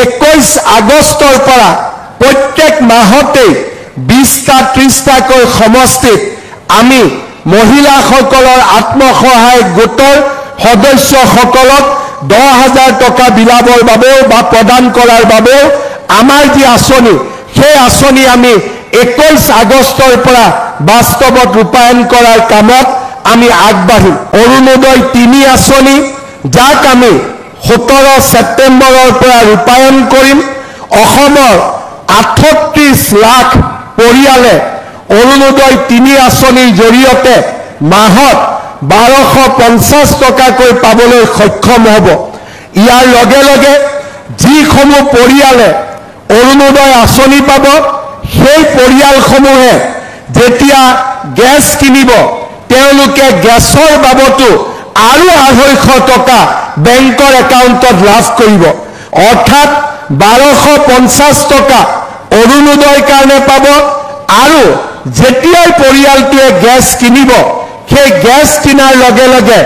21 আগষ্টৰ পৰা প্ৰত্যেক মাহতে 20টা 30টাকৈ সমষ্টিত আমি মহিলাসকলৰ আত্মসহায়ক গোটৰ সদস্যসকলক 10,000 টকা বিলাবৰ বাবেও বা প্ৰদান কৰাৰ বাবেও আমাৰ যি আঁচনি সেই আঁচনি আমি 21 আগষ্টৰ পৰা বাস্তৱত ৰূপায়ণ কৰাৰ কামত আমি আগবাঢ়িম। অৰুণোদয় 3 আঁচনি যাক আমি 17 ছেপ্টেম্বৰৰ পৰা ৰূপায়ণ কৰিম। অসমৰ 38 লাখ পৰিয়ালে অৰুণোদয় 3 আঁচনিৰ জৰিয়তে মাহত 1250 টকাকৈ পাবলৈ সক্ষম হ'ব। ইয়াৰ লগে লগে যিসমূহ পৰিয়ালে অৰুণোদয় আঁচনি পাব সেই পৰিয়ালসমূহে যেতিয়া গেছ কিনিব তেওঁলোকে গেছৰ বাবতো আৰু 250 টকা বেংকৰ একাউণ্টত লাভ কৰিব। অৰ্থাৎ 1250 টকা অৰুণোদয়ৰ কাৰণে পাব আৰু যেতিয়াই পৰিয়ালটোৱে গেছ কিনিব সেই গেছ কিনাৰ লগে লগে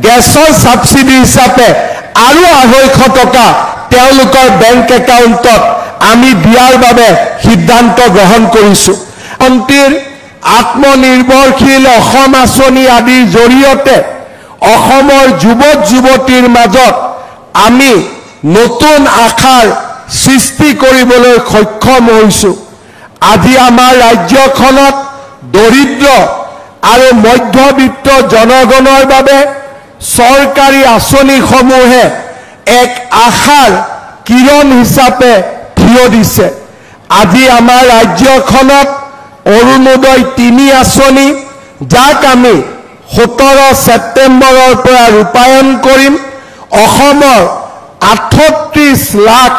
গেছৰ সাবসিডি হিচাপে আৰু 250 টকা তেওঁলোকৰ বেংক একাউণ্টত আমি দিয়াৰ বাবে সিদ্ধান্ত গ্ৰহণ কৰিছোঁ। মন্ত্ৰীৰ আত্মনিৰ্ভৰশীল অসম আঁচনি আদিৰ জৰিয়তে অসমৰ যুৱক যুৱতীৰ মাজত আমি নতুন আশাৰ সৃষ্টি কৰিবলৈ সক্ষম হৈছোঁ। আজি আমাৰ ৰাজ্যখনত দৰিদ্ৰ আৰু মধ্যবিত্ত জনগণৰ বাবে চৰকাৰী আঁচনিসমূহে এক আশাৰ কিৰণ হিচাপে থিয় দিছে। আজি আমাৰ ৰাজ্যখনত অৰুণোদয় 3 আঁচনি যাক আমি 17 ছেপ্টেম্বৰৰ পৰা ৰূপায়ণ কৰিম। অসমৰ 38 লাখ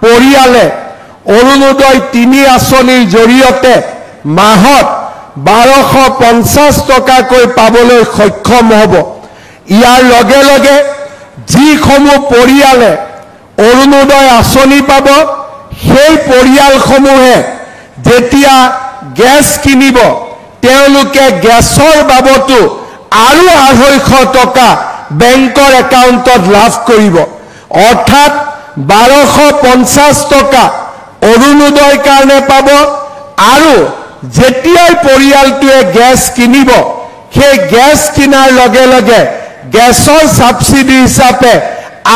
পৰিয়ালে অৰুণোদয় 3 আঁচনিৰ জৰিয়তে মাহত 1250 টকাকৈ পাবলৈ সক্ষম হ'ব। ইয়াৰ লগে লগে যিসমূহ পৰিয়ালে অৰুণোদয় আঁচনি পাব সেই পৰিয়ালসমূহে যেতিয়া গেছ কিনিব তেওঁলোকে গেছৰ বাবতো আৰু 250 টকা বেংকৰ একাউণ্টত লাভ কৰিব। অৰ্থাৎ 1250 টকা অৰুণোদয়ৰ কাৰণে পাব আৰু যেতিয়াই পৰিয়ালটোৱে গেছ কিনিব সেই গেছ কিনাৰ লগে লগে গেছৰ সাবসিডি হিচাপে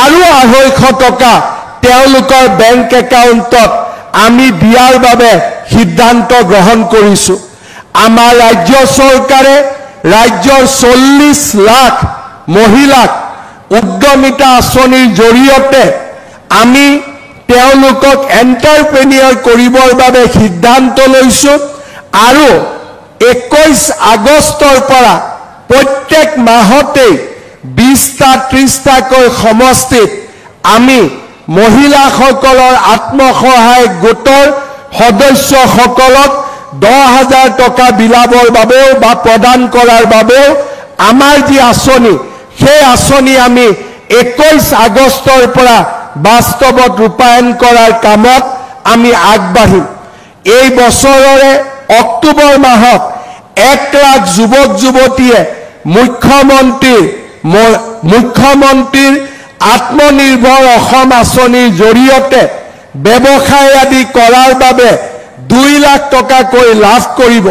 আৰু 250 টকা তেওঁলোকৰ বেংক একাউণ্টত আমি দিয়াৰ বাবে সিদ্ধান্ত গ্ৰহণ কৰিছোঁ। আমাৰ ৰাজ্য চৰকাৰে ৰাজ্যৰ 40 লাখ মহিলাক উদ্যমিতা আঁচনিৰ জৰিয়তে আমি তেওঁলোকক এণ্টাৰপ্ৰেনিয়ৰ কৰিবৰ বাবে সিদ্ধান্ত লৈছোঁ আৰু 21 আগষ্টৰ পৰা প্ৰত্যেক মাহতে 20টা 30টাকৈ সমষ্টিত আমি মহিলাসকলৰ আত্মসহায়ক গোটৰ সদস্যসকলক 10,000 টকা বিলাবৰ বাবেও বা প্ৰদান কৰাৰ বাবেও আমাৰ যি আঁচনি সেই আঁচনি আমি 21 আগষ্টৰ পৰা বাস্তৱত ৰূপায়ণ কৰাৰ কামত আমি আগবাঢ়িম। এই বছৰৰে অক্টোবৰ মাহত 1 লাখ যুৱক যুৱতীয়ে মুখ্যমন্ত্ৰীৰ আত্মনিৰ্ভৰ অসম আঁচনিৰ জৰিয়তে ব্যৱসায় আদি কৰাৰ বাবে 2 লাখ টকাকৈ লাভ কৰিব।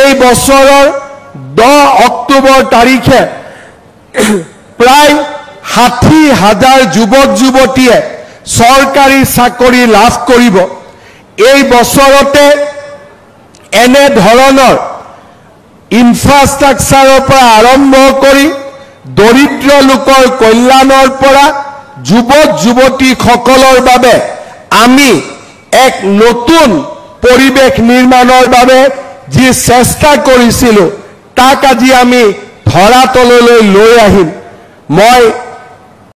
এই বছৰৰ 10 অক্টোবৰ তাৰিখে প্ৰায় 60,000 যুৱক যুৱতীয়ে চৰকাৰী চাকৰি লাভ কৰিব। এই বছৰতে এনে ধৰণৰ ইনফ্ৰাষ্ট্ৰাকচাৰৰ পৰা আৰম্ভ কৰি দৰিদ্ৰ লোকৰ কল্যাণৰ পৰা যুৱক যুৱতীসকলৰ বাবে আমি এক নতুন পৰিৱেশ নিৰ্মাণৰ বাবে যি চেষ্টা কৰিছিলোঁ তাক আজি আমি ধৰাতললৈ লৈ আহিম। মই